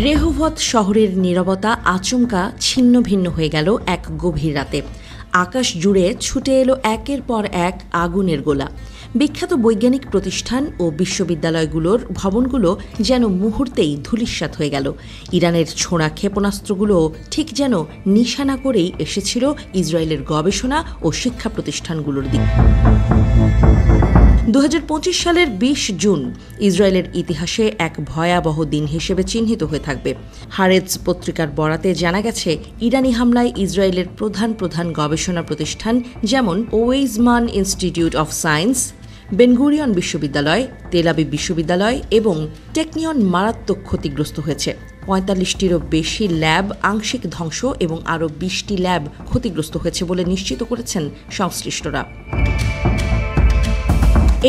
রেহোভত শহরের নীরবতা আচমকা ছিন্ন ভিন্ন হয়ে গেল এক গভীর রাতে। আকাশ জুড়ে ছুটে এলো একের পর এক আগুনের গোলা। বিখ্যাত বৈজ্ঞানিক প্রতিষ্ঠান ও বিশ্ববিদ্যালয়গুলোর ভবনগুলো যেন মুহূর্তেই ধূলিসাৎ হয়ে গেল। ইরানের ছোড়া ক্ষেপণাস্ত্রগুলো ঠিক যেন নিশানা করেই এসেছিল ইসরায়েলের গবেষণা ও শিক্ষা প্রতিষ্ঠানগুলোর দিকে। 2025 সালের 20 জুন ইসরায়েলের ইতিহাসে এক ভয়াবহ দিন হিসেবে চিহ্নিত হয়ে থাকবে। হারেজ পত্রিকার বরাতে জানা গেছে, ইরানি হামলায় ইসরায়েলের প্রধান গবেষণা প্রতিষ্ঠান যেমন ওয়েইজমান ইনস্টিটিউট অফ সায়েন্স, বেনগুরিয়ন বিশ্ববিদ্যালয়, তেল আবিব বিশ্ববিদ্যালয় এবং টেকনিয়ন মারাত্মক ক্ষতিগ্রস্ত হয়েছে। 45টিরও বেশি ল্যাব আংশিক ধ্বংস এবং আরও 20টি ল্যাব ক্ষতিগ্রস্ত হয়েছে বলে নিশ্চিত করেছেন সংশ্লিষ্টরা।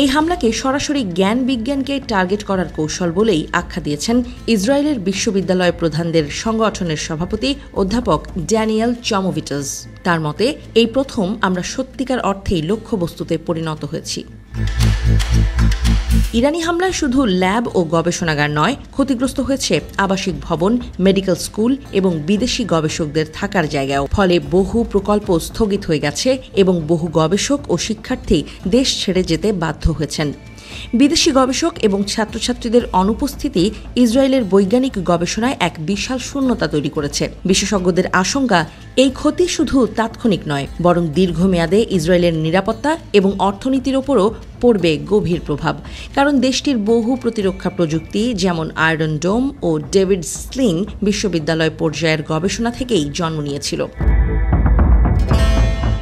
এই হামলাকে সরাসরি জ্ঞান বিজ্ঞানকে টার্গেট করার কৌশল বলেই আখ্যা দিয়েছেন ইসরায়েলের বিশ্ববিদ্যালয় প্রধানদের সংগঠনের সভাপতি অধ্যাপক ড্যানিয়েল চমোভিটজ। তার মতে, এই প্রথম আমরা সত্যিকার অর্থেই লক্ষ্যবস্তুতে পরিণত হয়েছি। ইরানি হামলায় শুধু ল্যাব ও গবেষণাগার নয়, ক্ষতিগ্রস্ত হয়েছে আবাসিক ভবন, মেডিকেল স্কুল এবং বিদেশি গবেষকদের থাকার জায়গাও। ফলে বহু প্রকল্প স্থগিত হয়ে গেছে এবং বহু গবেষক ও শিক্ষার্থী দেশ ছেড়ে যেতে বাধ্য হয়েছেন। বিদেশি গবেষক এবং ছাত্রছাত্রীদের অনুপস্থিতি ইসরায়েলের বৈজ্ঞানিক গবেষণায় এক বিশাল শূন্যতা তৈরি করেছে। বিশেষজ্ঞদের আশঙ্কা, এই ক্ষতি শুধু তাৎক্ষণিক নয়, বরং দীর্ঘমেয়াদে ইসরায়েলের নিরাপত্তা এবং অর্থনীতির ওপরও পড়বে গভীর প্রভাব। কারণ দেশটির বহু প্রতিরক্ষা প্রযুক্তি যেমন আয়রন ডোম ও ডেভিড স্লিং বিশ্ববিদ্যালয় পর্যায়ের গবেষণা থেকেই জন্ম নিয়েছিল।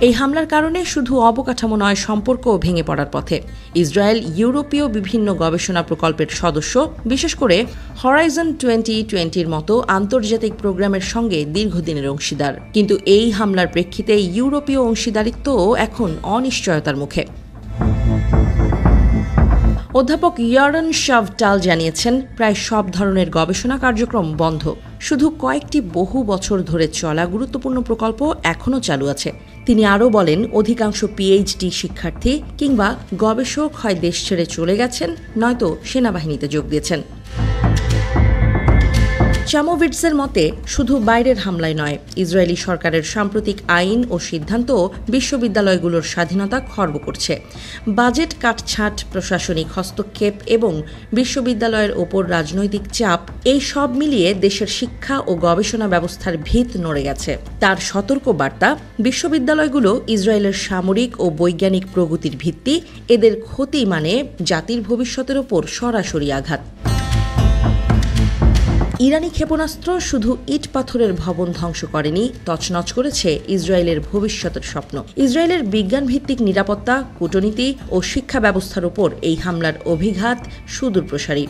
এই হামলার কারণে শুধু অবকাঠামো নয়, সম্পর্কও ভেঙে পড়ার পথে। ইসরায়েল ইউরোপীয় বিভিন্ন গবেষণা প্রকল্পের সদস্য, বিশেষ করে হরাইজন 2020-র মতো আন্তর্জাতিক প্রোগ্রামের সঙ্গে দীর্ঘদিনের অংশীদার। কিন্তু এই হামলার প্রেক্ষিতে ইউরোপীয় অংশীদারিত্বও এখন অনিশ্চয়তার মুখে। অধ্যাপক ইয়ারন শাভটাল জানিয়েছেন, প্রায় সব ধরনের গবেষণা কার্যক্রম বন্ধ। শুধু কয়েকটি বহু বছর ধরে চলা গুরুত্বপূর্ণ প্রকল্প এখনও চালু আছে। তিনি আরও বলেন, অধিকাংশ পিএইচডি শিক্ষার্থী কিংবা গবেষক হয় দেশ ছেড়ে চলে গেছেন, নয়তো সেনাবাহিনীতে যোগ দিয়েছেন। চামোভিটসের মতে, শুধু বাইরের হামলায় নয়, ইসরায়েলি সরকারের সাম্প্রতিক আইন ও সিদ্ধান্তও বিশ্ববিদ্যালয়গুলোর স্বাধীনতা খর্ব করছে। বাজেট কাটছাঁট, প্রশাসনিক হস্তক্ষেপ এবং বিশ্ববিদ্যালয়ের ওপর রাজনৈতিক চাপ, এই সব মিলিয়ে দেশের শিক্ষা ও গবেষণা ব্যবস্থার ভিত নড়ে গেছে। তার সতর্ক বার্তা, বিশ্ববিদ্যালয়গুলো ইসরায়েলের সামরিক ও বৈজ্ঞানিক প্রগতির ভিত্তি। এদের ক্ষতি মানে জাতির ভবিষ্যতের ওপর সরাসরি আঘাত। ইরানি ক্ষেপণাস্ত্র শুধু ইট পাথরের ভবন ধ্বংস করেনি, তছনছ করেছে ইসরায়েলের ভবিষ্যতের স্বপ্ন। ইসরায়েলের বিজ্ঞানভিত্তিক নিরাপত্তা, কূটনীতি ও শিক্ষা ব্যবস্থার উপর এই হামলার অভিঘাত সুদূরপ্রসারী।